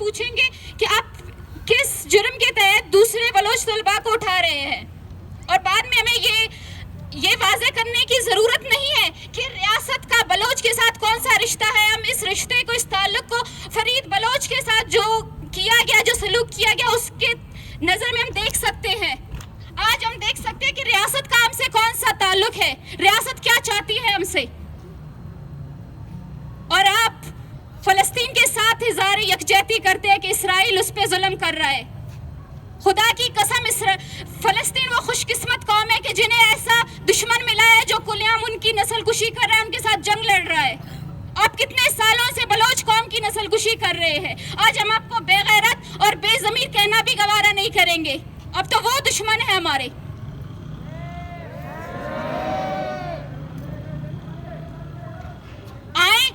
پوچھیں گے کہ آپ کس جرم کے تحت دوسرے بلوچ طلباء کو اٹھا رہے ہیں، اور بعد میں ہمیں یہ واضح کرنے کی ضرورت نہیں ہے کہ ریاست کا بلوچ کے ساتھ کون سا رشتہ ہے. ہم اس رشتے کو، اس تعلق کو فرید بلوچ کے ساتھ جو کیا گیا، جو سلوک کیا گیا، اس کے نظر میں ہم دیکھ سکتے ہیں. آج ہم دیکھ سکتے ہیں کہ ریاست کا ہم سے کون سا تعلق ہے، ریاست کیا چاہتی ہے ہم سے. اور آپ فلسطین کے ساتھ اظہار یکجہتی کرتے ہیں کہ اسرائیل اس پہ ظلم کر رہا ہے. خدا کی قسم، فلسطین وہ خوش قسمت قوم ہے کہ جنہیں ایسا دشمن ملا ہے جو کل عام ان کی نسل کشی کر رہا ہے، ان کے ساتھ جنگ لڑ رہا ہے. آپ کتنے سالوں سے بلوچ قوم کی نسل کشی کر رہے ہیں. آج ہم آپ کو بے غیرت اور بے ضمیر کہنا بھی گوارا نہیں کریں گے. اب تو وہ دشمن ہے ہمارے. آئیں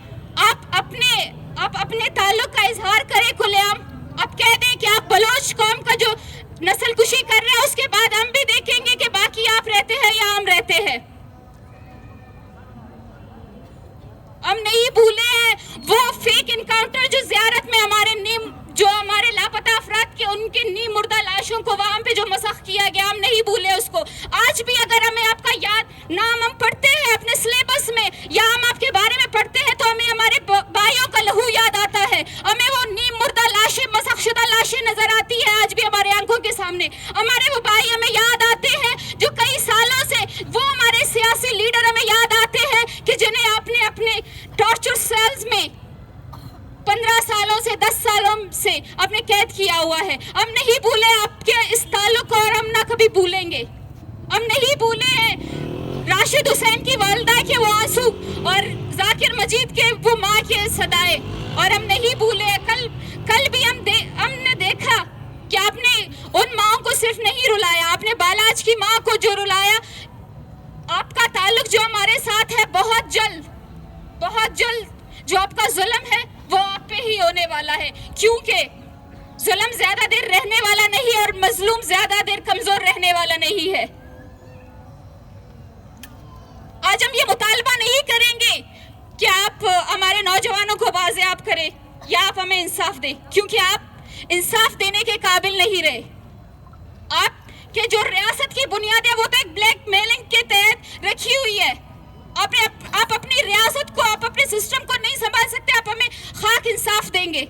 آپ اپنے تعلق کا اظہار کریں کھلے عام. آپ کہہ دیں کہ آپ بلوچ قوم کا جو نسل کشی کر رہے ہیں، اس کے بعد ہم بھی دیکھیں گے کہ باقی آپ رہتے ہیں یا ہم رہتے ہیں. ہم نہیں بھولے ہیں وہ فیک انکاؤنٹر جو زیارت میں ہمارے لاپتہ افراد کے ان کے نیم مردہ لاشوں کو وہاں پہ جو مسخ کیا گیا، ہم نہیں بھولے اس کو. آج بھی اگر ہمیں آپ کا نام ہم پڑھتے ہیں اپنے سلیبس میں، یا ہم آپ کے بارے میں پڑھتے ہیں، تو ہمیں ہمارے بھائیوں کا لہو یاد آتا ہے. ہمیں وہ نیم مردہ لاشیں، مسخ شدہ لاشیں نظر آتی ہے آج بھی ہمارے آنکھوں کے سامنے. ہمارے وہ بھائی ہمیں یاد آتے ہیں جو کئی سالوں سے، وہ ہمارے سیاسی لیڈر ہمیں یاد آتے ہیں کہ جنہیں آپ نے اپنے ٹارچر سیلز میں 15 سالوں سے 10 سالوں سے آپ نے قید کیا ہوا ہے. ہم نہیں بھولے آپ کے اس تعلق کو، اور ہم نہ کبھی بھولیں گے. ہم نہیں بھولے ہیں راشد حسین کی والدہ کے وہ آنسو اور ذاکر مجید کے وہ ماں کے صدائے، اور ہم نہیں بھولے. کل بھی ہم نے دیکھا کہ آپ نے ان ماں کو صرف نہیں رلایا، آپ نے بالاج کی ماں کو جو رلایا. آپ کا تعلق جو ہمارے ساتھ ہے، بہت جلد جو آپ کا ظلم ہے وہ آپ پہ ہی ہونے والا ہے، کیونکہ ظلم زیادہ دیر رہنے والا نہیں اور مظلوم زیادہ دیر کمزور رہنے والا نہیں ہے. آج ہم یہ مطالبہ نہیں کریں گے کہ آپ ہمارے نوجوانوں کو بازیاب کریں یا آپ ہمیں انصاف دیں، کیونکہ آپ انصاف دینے کے قابل نہیں رہے. آپ کے جو ریاست کی بنیاد ہے وہ تو ایک بلیک میلنگ کے تحت رکھی ہوئی ہے. آپ اپنی ریاست کو، آپ اپنے سسٹم کو نہیں سنبھال سکتے. آپ ہمیں خاک انصاف دیں گے.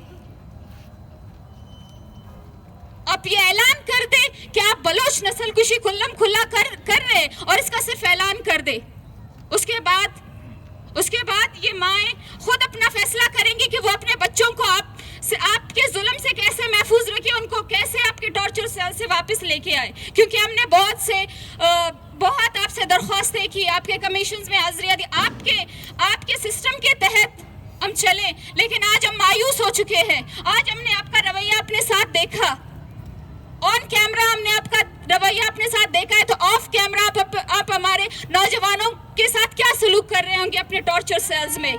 آپ یہ اعلان کر دیں کہ آپ بلوچ نسل کشی کھلم کھلا کر رہے ہیں، اور اس کا صرف اعلان کر دیں. اس کے بعد یہ مائیں خود اپنا فیصلہ کریں گی کہ وہ اپنے بچوں کو آپ کے ظلم سے کیسے محفوظ رکھیں، ان کو کیسے آپ کے ٹارچر سیل سے واپس لے کے آئے. کیونکہ ہم نے بہت آپ سے درخواستیں کی، آپ کے کمیشنز میں حاضریاں دی، آپ کے سسٹم کے تحت ہم چلیں، لیکن آج ہم مایوس ہو چکے ہیں. آج ہم نے آپ کا رویہ اپنے ساتھ دیکھا، آن کیمرہ ہم نے آپ کا رویہ اپنے ساتھ دیکھا ہے، تو آف کیمرہ آپ ہمارے نوجوانوں کے ساتھ کیا سلوک کر رہے ہوں گے اپنے ٹارچر سیلز میں.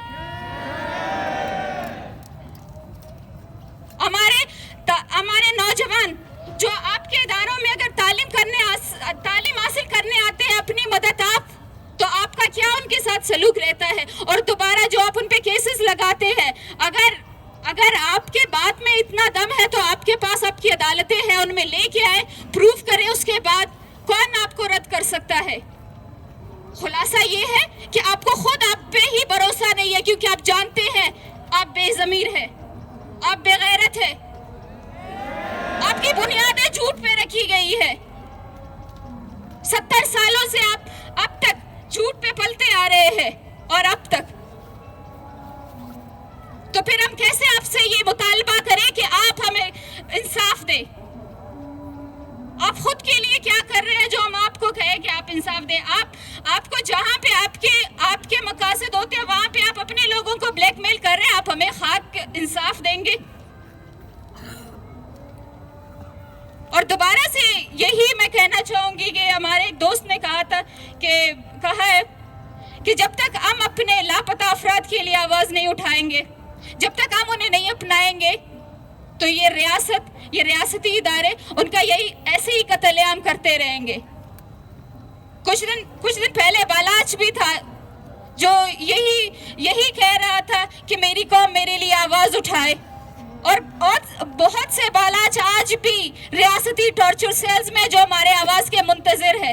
ہمارے نوجوان جو آپ کے اداروں میں اگر تعلیم حاصل کرنے آتے ہیں اپنی مدد تو آپ کا کیا ان کے ساتھ سلوک رہتا ہے، اور دوبارہ جو آپ ان پہ کیسز لگاتے ہیں. اگر آپ کے بات میں اتنا دم ہے تو آپ کے پاس آپ کی عدالتیں ہیں، ان میں لے کے آئیں، پروف کریں، اس کے بعد کون آپ کو رد کر سکتا ہے. خلاصہ یہ ہے کہ آپ کو خود آپ پہ ہی بھروسہ نہیں ہے، کیونکہ آپ جانتے ہیں آپ بے ضمیر ہیں، آپ بے غیرت ہیں، آپ کی بنیادیں جھوٹ پہ رکھی گئی ہے. 70 سالوں سے آپ اب تک جھوٹ پہ پلتے آ رہے ہیں، اور اب تک تو پھر ہم کیسے آپ سے یہ مطالبہ کریں کہ آپ ہمیں انصاف دیں. آپ خود کے لیے کیا کر رہے ہیں جو ہم آپ کو کہیں کہ آپ انصاف دیں. آپ کو جہاں پہ آپ کے مقاصد ہوتے ہیں وہاں پہ آپ اپنے لوگوں کو بلیک میل کر رہے ہیں. آپ ہمیں خاک انصاف دیں گے. اور دوبارہ سے یہی میں کہنا چاہوں گی کہ ہمارے ایک دوست نے کہا ہے کہ جب تک ہم اپنے لاپتہ افراد کے لیے آواز نہیں اٹھائیں گے، جب تک ہم انہیں نہیں اپنائیں گے، تو یہ ریاستی ادارے ان کا ایسے ہی قتل عام کرتے رہیں گے. کچھ دن پہلے بالاچ بھی تھا جو یہی کہہ رہا تھا کہ میری قوم میرے لیے آواز اٹھائے. اور بہت سے بالاچ آج بھی ریاستی ٹارچر سیلز میں جو ہمارے آواز کے منتظر ہے.